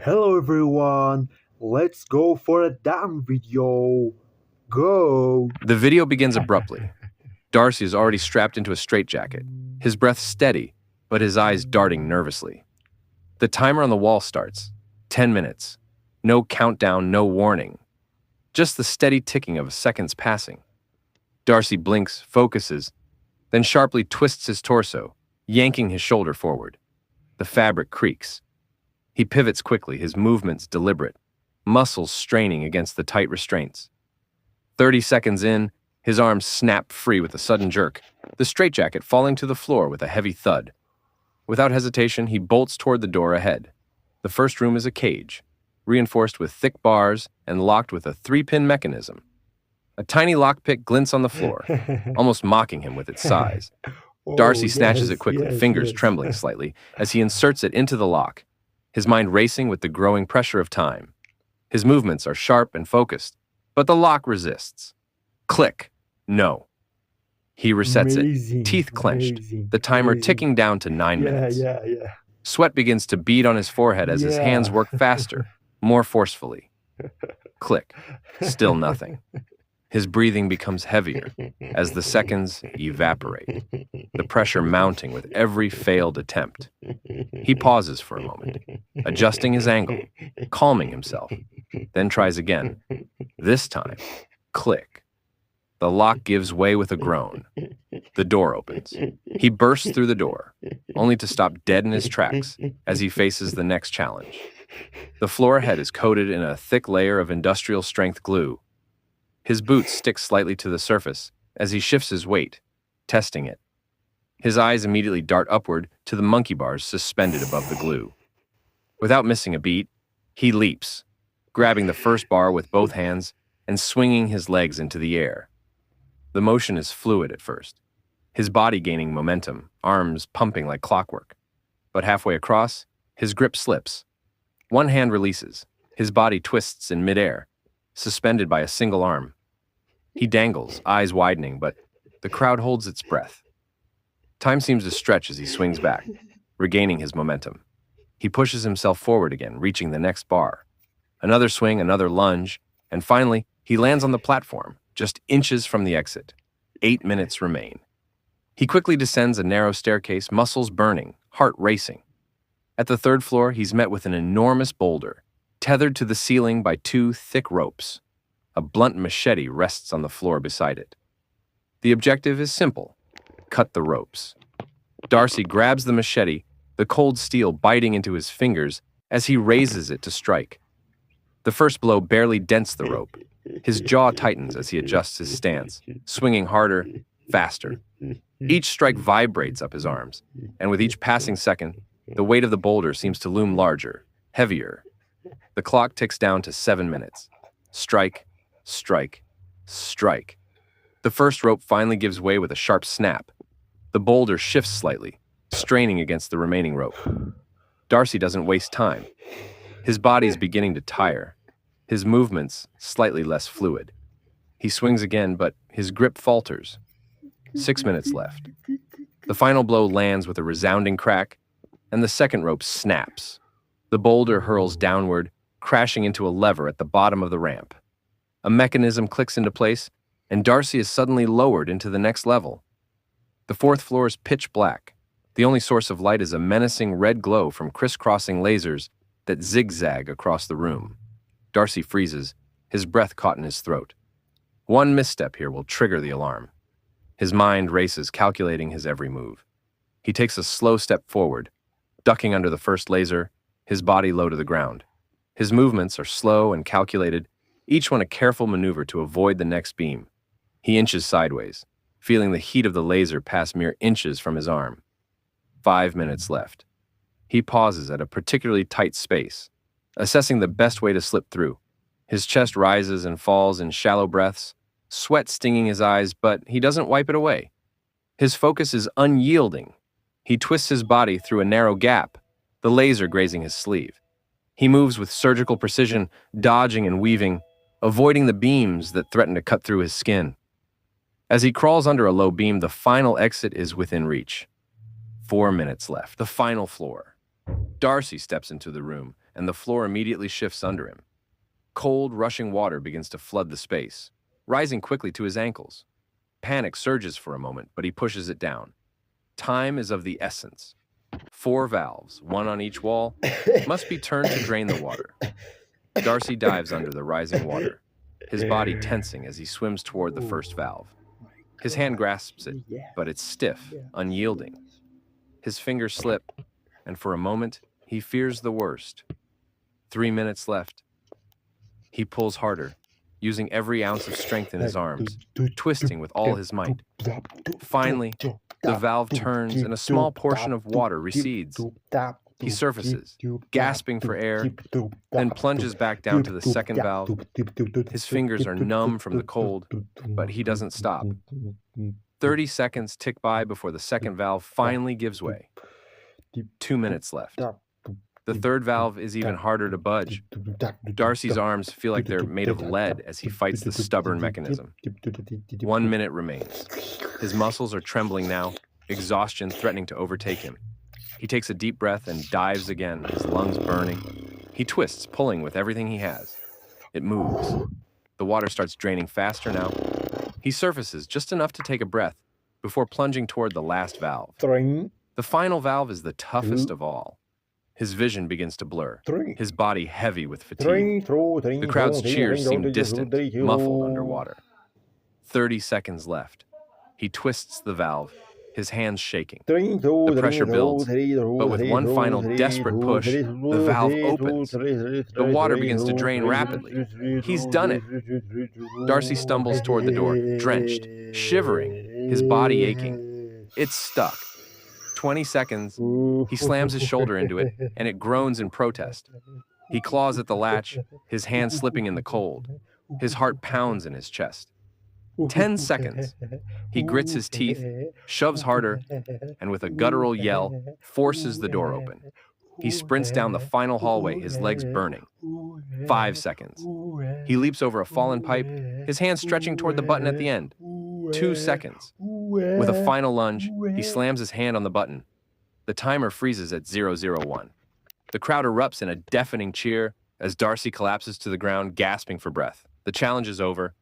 Hello everyone, let's go for a damn video. Go! The video begins abruptly. Darcy is already strapped into a straitjacket, his breath steady, but his eyes darting nervously. The timer on the wall starts. 10 minutes. No countdown, no warning. Just the steady ticking of seconds passing. Darcy blinks, focuses, then sharply twists his torso, yanking his shoulder forward. The fabric creaks. He pivots quickly, his movements deliberate, muscles straining against the tight restraints. 30 seconds in, his arms snap free with a sudden jerk, the straitjacket falling to the floor with a heavy thud. Without hesitation, he bolts toward the door ahead. The first room is a cage, reinforced with thick bars and locked with a 3-pin mechanism. A tiny lockpick glints on the floor, almost mocking him with its size. Oh, Darcy snatches yes, it quickly, yes, fingers yes. trembling slightly, as he inserts it into the lock, his mind racing with the growing pressure of time. His movements are sharp and focused, but the lock resists. Click. No. He resets Amazing, it, teeth clenched, amazing, the timer amazing. ticking down to 9 minutes. Yeah. Sweat begins to bead on his forehead as his hands work faster, more forcefully. Click. Still nothing. His breathing becomes heavier as the seconds evaporate, the pressure mounting with every failed attempt. He pauses for a moment, adjusting his angle, calming himself, then tries again. This time, click. The lock gives way with a groan. The door opens. He bursts through the door, only to stop dead in his tracks as he faces the next challenge. The floor ahead is coated in a thick layer of industrial-strength glue. His boots stick slightly to the surface as he shifts his weight, testing it. His eyes immediately dart upward to the monkey bars suspended above the glue. Without missing a beat, he leaps, grabbing the first bar with both hands and swinging his legs into the air. The motion is fluid at first, his body gaining momentum, arms pumping like clockwork. But halfway across, his grip slips. One hand releases, his body twists in midair, suspended by a single arm. He dangles, eyes widening, but the crowd holds its breath. Time seems to stretch as he swings back, regaining his momentum. He pushes himself forward again, reaching the next bar. Another swing, another lunge, and finally, he lands on the platform, just inches from the exit. 8 minutes remain. He quickly descends a narrow staircase, muscles burning, heart racing. At the third floor, he's met with an enormous boulder, tethered to the ceiling by 2 thick ropes. A blunt machete rests on the floor beside it. The objective is simple: cut the ropes. Darcy grabs the machete, the cold steel biting into his fingers as he raises it to strike. The first blow barely dents the rope. His jaw tightens as he adjusts his stance, swinging harder, faster. Each strike vibrates up his arms, and with each passing second, the weight of the boulder seems to loom larger, heavier. The clock ticks down to 7 minutes. Strike, strike, strike. The first rope finally gives way with a sharp snap. The boulder shifts slightly, straining against the remaining rope. Darcy doesn't waste time. His body is beginning to tire, his movements slightly less fluid. He swings again, but his grip falters. 6 minutes left. The final blow lands with a resounding crack, and the second rope snaps. The boulder hurls downward, crashing into a lever at the bottom of the ramp. A mechanism clicks into place, and Darcy is suddenly lowered into the next level. The fourth floor is pitch black. The only source of light is a menacing red glow from crisscrossing lasers that zigzag across the room. Darcy freezes, his breath caught in his throat. One misstep here will trigger the alarm. His mind races, calculating his every move. He takes a slow step forward, ducking under the first laser, his body low to the ground. His movements are slow and calculated, each one a careful maneuver to avoid the next beam. He inches sideways, feeling the heat of the laser pass mere inches from his arm. 5 minutes left. He pauses at a particularly tight space, assessing the best way to slip through. His chest rises and falls in shallow breaths, sweat stinging his eyes, but he doesn't wipe it away. His focus is unyielding. He twists his body through a narrow gap, the laser grazing his sleeve. He moves with surgical precision, dodging and weaving, avoiding the beams that threaten to cut through his skin. As he crawls under a low beam, the final exit is within reach. 4 minutes left, the final floor. Darcy steps into the room, and the floor immediately shifts under him. Cold, rushing water begins to flood the space, rising quickly to his ankles. Panic surges for a moment, but he pushes it down. Time is of the essence. 4 valves, one on each wall, must be turned to drain the water. Darcy dives under the rising water, his body tensing as he swims toward the first valve. His hand grasps it, but it's stiff, unyielding. His fingers slip, and for a moment, he fears the worst. 3 minutes left. He pulls harder, using every ounce of strength in his arms, twisting with all his might. Finally, the valve turns and a small portion of water recedes. He surfaces, gasping for air, then plunges back down to the second valve. His fingers are numb from the cold, but he doesn't stop. 30 seconds tick by before the second valve finally gives way. 2 minutes left. The third valve is even harder to budge. Darcy's arms feel like they're made of lead as he fights the stubborn mechanism. 1 minute remains. His muscles are trembling now, exhaustion threatening to overtake him. He takes a deep breath and dives again, his lungs burning. He twists, pulling with everything he has. It moves. The water starts draining faster now. He surfaces just enough to take a breath before plunging toward the last valve. The final valve is the toughest of all. His vision begins to blur, his body heavy with fatigue. The crowd's cheers seem distant, muffled underwater. 30 seconds left. He twists the valve, his hands shaking. The pressure builds, but with one final desperate push, the valve opens. The water begins to drain rapidly. He's done it. Darcy stumbles toward the door, drenched, shivering, his body aching. It's stuck. 20 seconds, he slams his shoulder into it, and it groans in protest. He claws at the latch, his hand slipping in the cold. His heart pounds in his chest. 10 seconds. He grits his teeth, shoves harder, and with a guttural yell, forces the door open. He sprints down the final hallway, his legs burning. 5 seconds. He leaps over a fallen pipe, his hand stretching toward the button at the end. 2 seconds. With a final lunge, he slams his hand on the button. The timer freezes at 001. The crowd erupts in a deafening cheer as Darcy collapses to the ground, gasping for breath. The challenge is over.